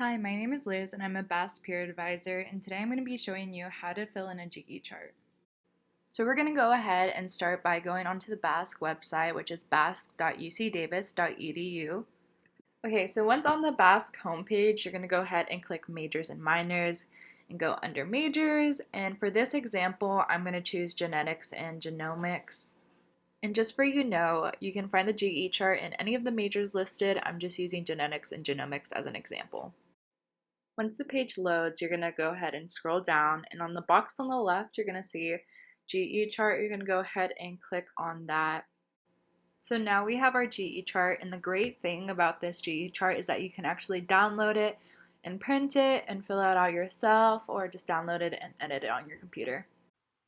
Hi, my name is Liz and I'm a BASC peer advisor, and today I'm going to be showing you how to fill in a GE chart. So we're going to go ahead and start by going onto the BASC website, which is basc.ucdavis.edu. Okay, so once on the BASC homepage, you're going to go ahead and click Majors and Minors and go under Majors, and for this example, I'm going to choose Genetics and Genomics. And just for you know, you can find the GE chart in any of the majors listed. I'm just using Genetics and Genomics as an example. Once the page loads, you're going to go ahead and scroll down, and on the box on the left, you're going to see GE chart. You're going to go ahead and click on that. So now we have our GE chart, and the great thing about this GE chart is that you can actually download it and print it and fill it out yourself, or just download it and edit it on your computer.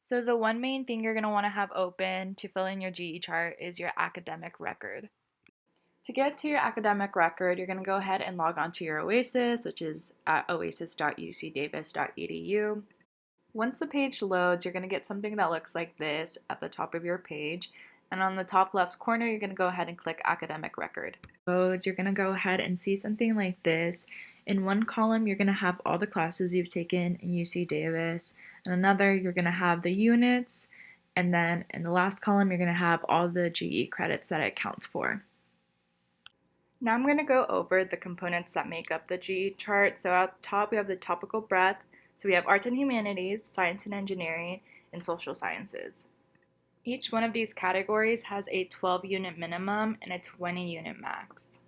So the one main thing you're going to want to have open to fill in your GE chart is your academic record. To get to your academic record, you're going to go ahead and log on to your OASIS, which is at oasis.ucdavis.edu. Once the page loads, you're going to get something that looks like this at the top of your page. And on the top left corner, you're going to go ahead and click Academic Record. Loads, you're going to go ahead and see something like this. In one column, you're going to have all the classes you've taken in UC Davis. In another, you're going to have the units. And then in the last column, you're going to have all the GE credits that it counts for. Now I'm going to go over the components that make up the GE chart. So at the top we have the topical breadth. So we have arts and humanities, science and engineering, and social sciences. Each one of these categories has a 12-unit minimum and a 20-unit max.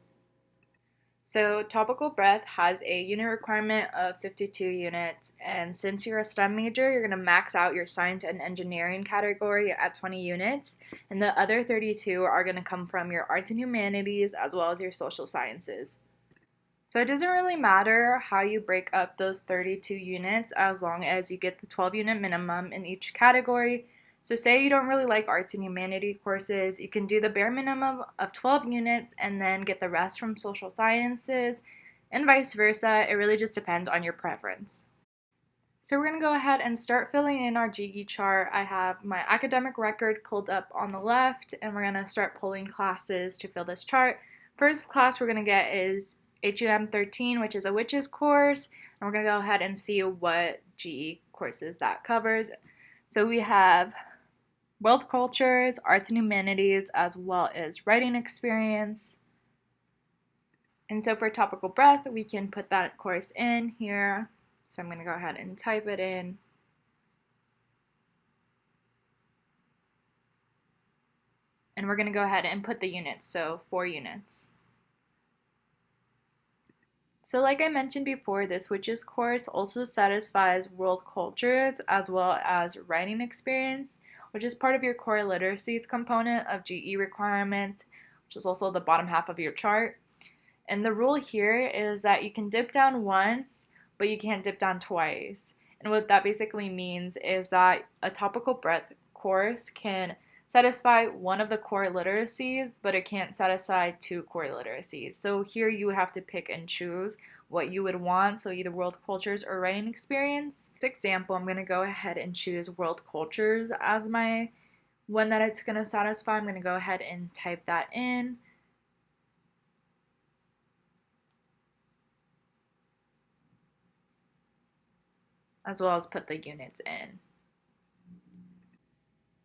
So topical breadth has a unit requirement of 52 units, and since you're a STEM major, you're going to max out your science and engineering category at 20 units, and the other 32 are going to come from your arts and humanities as well as your social sciences. So it doesn't really matter how you break up those 32 units as long as you get the 12-unit minimum in each category. So say you don't really like arts and humanities courses, you can do the bare minimum of 12 units and then get the rest from social sciences, and vice versa. It really just depends on your preference. So we're going to go ahead and start filling in our GE chart. I have my academic record pulled up on the left, and we're going to start pulling classes to fill this chart. First class we're going to get is HUM 13, which is a witches course, and we're going to go ahead and see what GE courses that covers. So we have world cultures, arts and humanities, as well as writing experience. And so for topical breadth, we can put that course in here. So I'm going to go ahead and type it in. And we're going to go ahead and put the units, so 4 units. So like I mentioned before, this witches course also satisfies world cultures as well as writing experience, which is part of your core literacies component of GE requirements, which is also the bottom half of your chart. And the rule here is that you can dip down once, but you can't dip down twice. And what that basically means is that a topical breadth course can satisfy one of the core literacies, but it can't satisfy 2 core literacies. So here you have to pick and choose what you would want, so either world cultures or writing experience. For example, I'm going to go ahead and choose world cultures as my one that it's going to satisfy. I'm going to go ahead and type that in. As well as put the units in.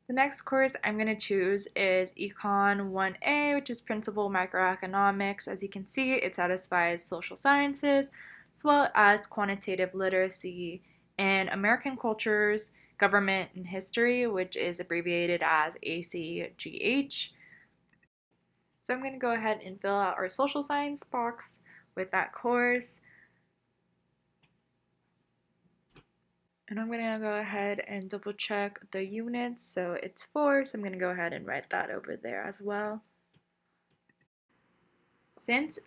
The next course I'm going to choose is Econ 1A, which is Principal Microeconomics. As you can see, it satisfies social sciences, as well as quantitative literacy and American cultures, government, and history, which is abbreviated as ACGH. So I'm going to go ahead and fill out our social science box with that course. And I'm going to go ahead and double check the units. So it's 4, so I'm going to go ahead and write that over there as well. Since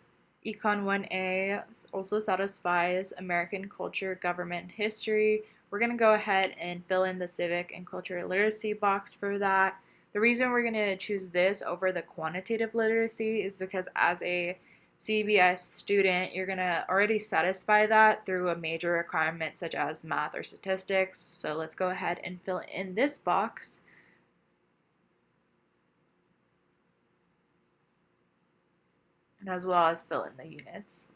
Econ 1A also satisfies American culture, government, and history, we're going to go ahead and fill in the civic and cultural literacy box for that. The reason we're going to choose this over the quantitative literacy is because as a CBS student, you're going to already satisfy that through a major requirement such as math or statistics. So let's go ahead and fill in this box. And as well as fill in the units.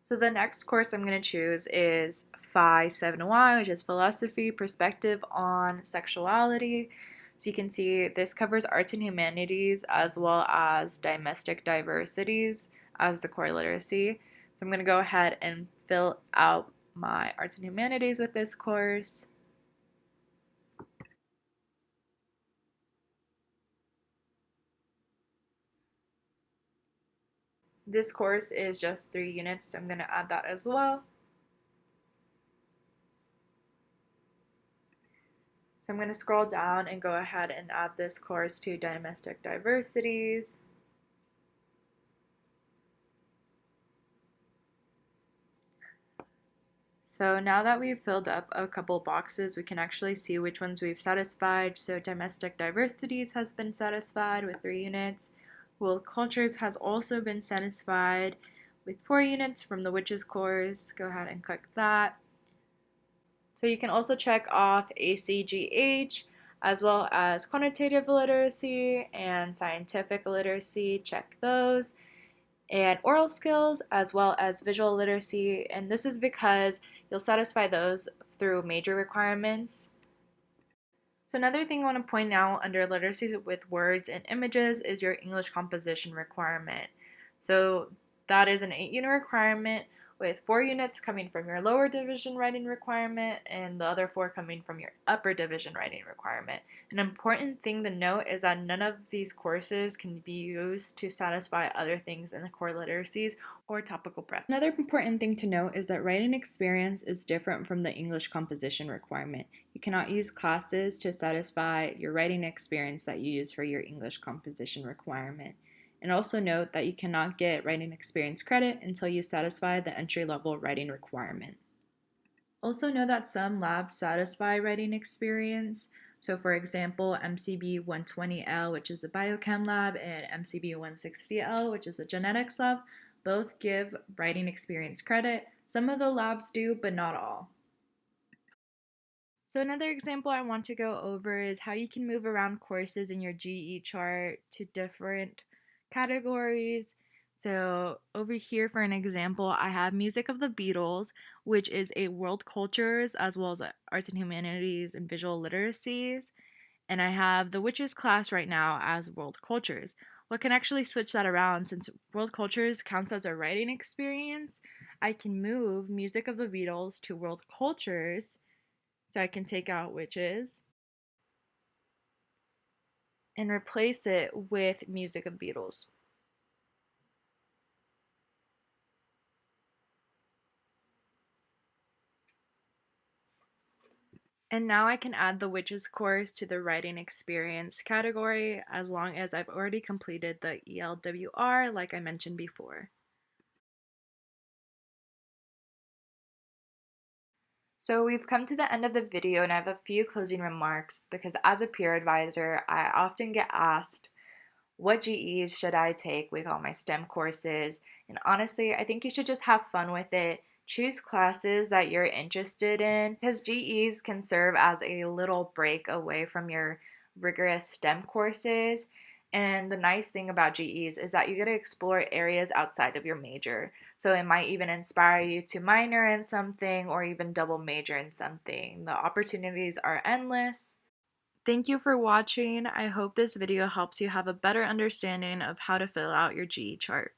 So the next course I'm going to choose is Phi 7Y, which is Philosophy, Perspective on Sexuality. So you can see this covers arts and humanities as well as domestic diversities as the core literacy. So I'm going to go ahead and fill out my arts and humanities with this course. This course is just 3 units, so I'm going to add that as well. So I'm going to scroll down and go ahead and add this course to domestic diversities. So now that we've filled up a couple boxes, we can actually see which ones we've satisfied. So domestic diversities has been satisfied with 3 units. World cultures has also been satisfied with 4 units from the witches course. Go ahead and click that. So you can also check off ACGH as well as quantitative literacy and scientific literacy. Check those. And oral skills as well as visual literacy, and this is because you'll satisfy those through major requirements. So another thing I want to point out under literacy with words and images is your English composition requirement. So that is an 8-unit requirement with 4 units coming from your lower division writing requirement and the other 4 coming from your upper division writing requirement. An important thing to note is that none of these courses can be used to satisfy other things in the core literacies or topical prep. Another important thing to note is that writing experience is different from the English composition requirement. You cannot use classes to satisfy your writing experience that you use for your English composition requirement. And also note that you cannot get writing experience credit until you satisfy the entry-level writing requirement. Also know that some labs satisfy writing experience. So for example, MCB 120L, which is the biochem lab, and MCB 160L, which is the genetics lab, both give writing experience credit. Some of the labs do, but not all. So another example I want to go over is how you can move around courses in your GE chart to different categories. So over here for an example, I have Music of the Beatles, which is a world cultures as well as arts and humanities and visual literacies. And I have the witches class right now as world cultures. Well, I can actually switch that around since world cultures counts as a writing experience. I can move Music of the Beatles to world cultures. So I can take out witches and replace it with Music of Beatles. And now I can add the witches course to the writing experience category as long as I've already completed the ELWR like I mentioned before. So we've come to the end of the video and I have a few closing remarks because as a peer advisor, I often get asked, what GEs should I take with all my STEM courses? And honestly, I think you should just have fun with it. Choose classes that you're interested in because GEs can serve as a little break away from your rigorous STEM courses. And the nice thing about GEs is that you get to explore areas outside of your major. So it might even inspire you to minor in something or even double major in something. The opportunities are endless. Thank you for watching. I hope this video helps you have a better understanding of how to fill out your GE chart.